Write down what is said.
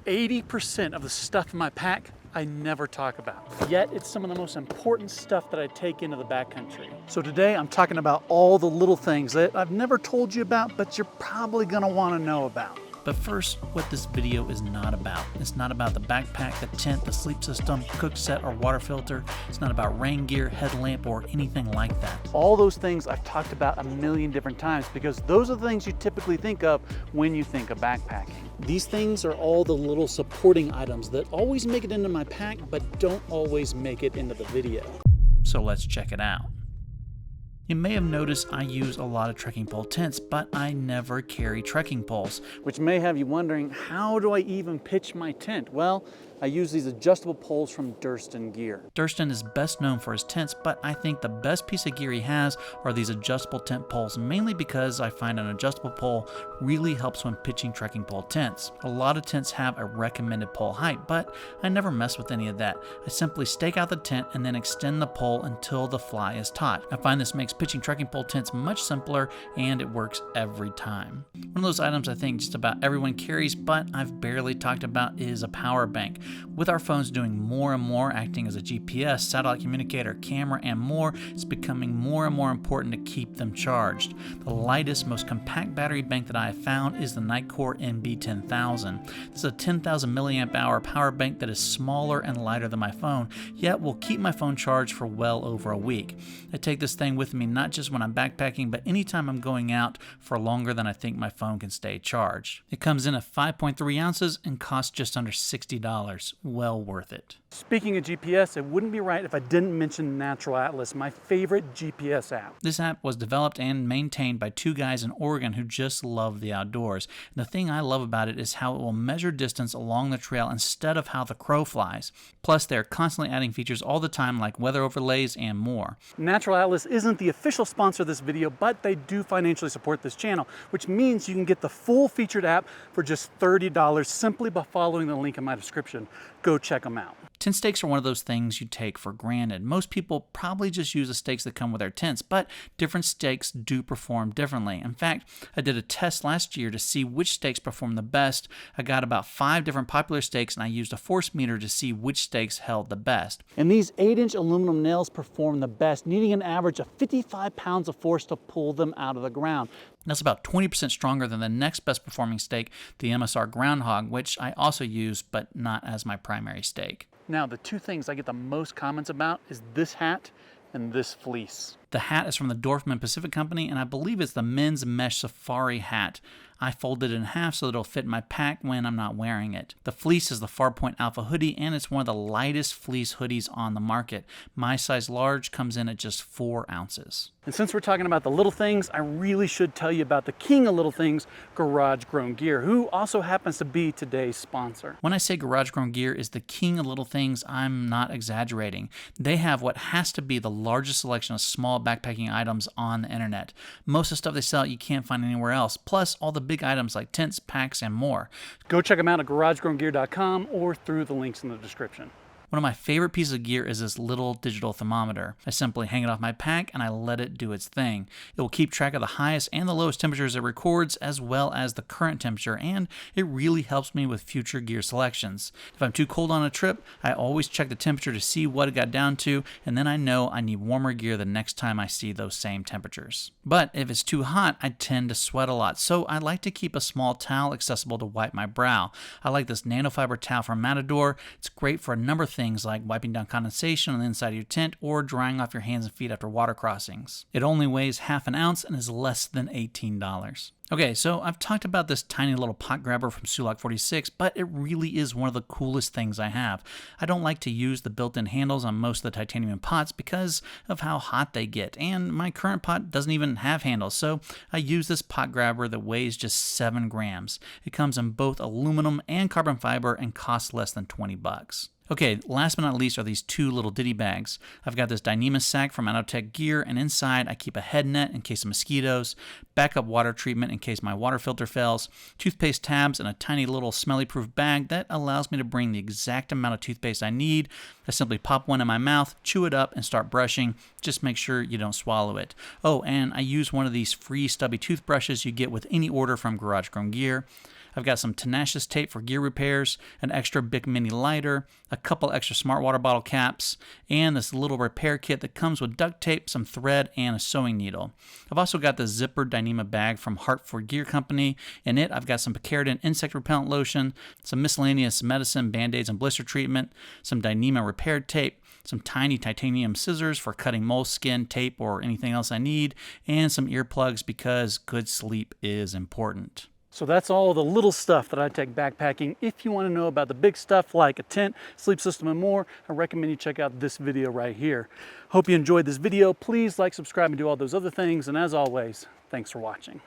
80% of the stuff in my pack I never talk about. Yet it's some of the most important stuff that I take into the backcountry. So today I'm talking about all the little things that I've never told you about, but you're probably gonna wanna know about. But first, what this video is not about. It's not about the backpack, the tent, the sleep system, cook set, or water filter. It's not about rain gear, headlamp, or anything like that. All those things I've talked about a million different times because those are the things you typically think of when you think of backpacking. These things are all the little supporting items that always make it into my pack but don't always make it into the video. So let's check it out. You may have noticed I use a lot of trekking pole tents, but I never carry trekking poles. Which may have you wondering, how do I even pitch my tent? Well, I use these adjustable poles from Durston Gear. Durston is best known for his tents, but I think the best piece of gear he has are these adjustable tent poles, mainly because I find an adjustable pole really helps when pitching trekking pole tents. A lot of tents have a recommended pole height, but I never mess with any of that. I simply stake out the tent and then extend the pole until the fly is taut. I find this makes pitching trekking pole tents much simpler, and it works every time. One of those items I think just about everyone carries, but I've barely talked about, is a power bank. With our phones doing more and more, acting as a GPS, satellite communicator, camera, and more, it's becoming more and more important to keep them charged. The lightest, most compact battery bank that I have found is the Nitecore NB10000. This is a 10,000 milliamp hour power bank that is smaller and lighter than my phone, yet will keep my phone charged for well over a week. I take this thing with me not just when I'm backpacking, but anytime I'm going out for longer than I think my phone can stay charged. It comes in at 5.3 ounces and costs just under $60. Well worth it. Speaking of GPS, it wouldn't be right if I didn't mention Natural Atlas, my favorite GPS app. This app was developed and maintained by two guys in Oregon who just love the outdoors. And the thing I love about it is how it will measure distance along the trail instead of how the crow flies. Plus, they're constantly adding features all the time like weather overlays and more. Natural Atlas isn't the official sponsor of this video, but they do financially support this channel, which means you can get the full featured app for just $30 simply by following the link in my description. Go check them out. Tent stakes are one of those things you take for granted. Most people probably just use the stakes that come with their tents, but different stakes do perform differently. In fact, I did a test last year to see which stakes perform the best. I got about 5 different popular stakes and I used a force meter to see which stakes held the best. And these 8-inch aluminum nails perform the best, needing an average of 55 pounds of force to pull them out of the ground. That's about 20% stronger than the next best performing stake, the MSR Groundhog, which I also use, but not as my primary stake. Now, the two things I get the most comments about is this hat and this fleece. The hat is from the Dorfman Pacific Company, and I believe it's the men's mesh safari hat. I folded it in half so that it'll fit in my pack when I'm not wearing it. The fleece is the Farpoint Alpha hoodie, and it's one of the lightest fleece hoodies on the market. My size large comes in at just 4 ounces. And since we're talking about the little things, I really should tell you about the king of little things, Garage Grown Gear, who also happens to be today's sponsor. When I say Garage Grown Gear is the king of little things, I'm not exaggerating. They have what has to be the largest selection of small backpacking items on the internet. Most of the stuff they sell you can't find anywhere else, plus all the big items like tents, packs, and more. Go check them out at garagegrowngear.com or through the links in the description. One of my favorite pieces of gear is this little digital thermometer. I simply hang it off my pack and I let it do its thing. It will keep track of the highest and the lowest temperatures it records, as well as the current temperature, and it really helps me with future gear selections. If I'm too cold on a trip, I always check the temperature to see what it got down to, and then I know I need warmer gear the next time I see those same temperatures. But if it's too hot, I tend to sweat a lot, so I like to keep a small towel accessible to wipe my brow. I like this nanofiber towel from Matador. It's great for a number of things like wiping down condensation on the inside of your tent or drying off your hands and feet after water crossings. It only weighs half an ounce and is less than $18. Okay, so I've talked about this tiny little pot grabber from Sulak 46, but it really is one of the coolest things I have. I don't like to use the built-in handles on most of the titanium pots because of how hot they get, and my current pot doesn't even have handles, so I use this pot grabber that weighs just 7 grams. It comes in both aluminum and carbon fiber and costs less than 20 bucks. Okay, last but not least are these two little Diddy Bags. I've got this Dyneema sack from Nanotech Gear, and inside I keep a head net in case of mosquitoes, backup water treatment in case my water filter fails, toothpaste tabs, and a tiny little smelly-proof bag that allows me to bring the exact amount of toothpaste I need. I simply pop one in my mouth, chew it up, and start brushing. Just make sure you don't swallow it. Oh, and I use one of these free stubby toothbrushes you get with any order from Garage Grown Gear. I've got some tenacious tape for gear repairs, an extra Bic Mini lighter, a couple extra smart water bottle caps, and this little repair kit that comes with duct tape, some thread, and a sewing needle. I've also got the zippered Dyneema bag from Hartford Gear Company. In it, I've got some Picaridin insect repellent lotion, some miscellaneous medicine, band-aids, and blister treatment, some Dyneema repair tape, some tiny titanium scissors for cutting moleskin, tape, or anything else I need, and some earplugs because good sleep is important. So that's all the little stuff that I take backpacking. If you want to know about the big stuff like a tent, sleep system, and more, I recommend you check out this video right here. Hope you enjoyed this video. Please like, subscribe, and do all those other things. And as always, thanks for watching.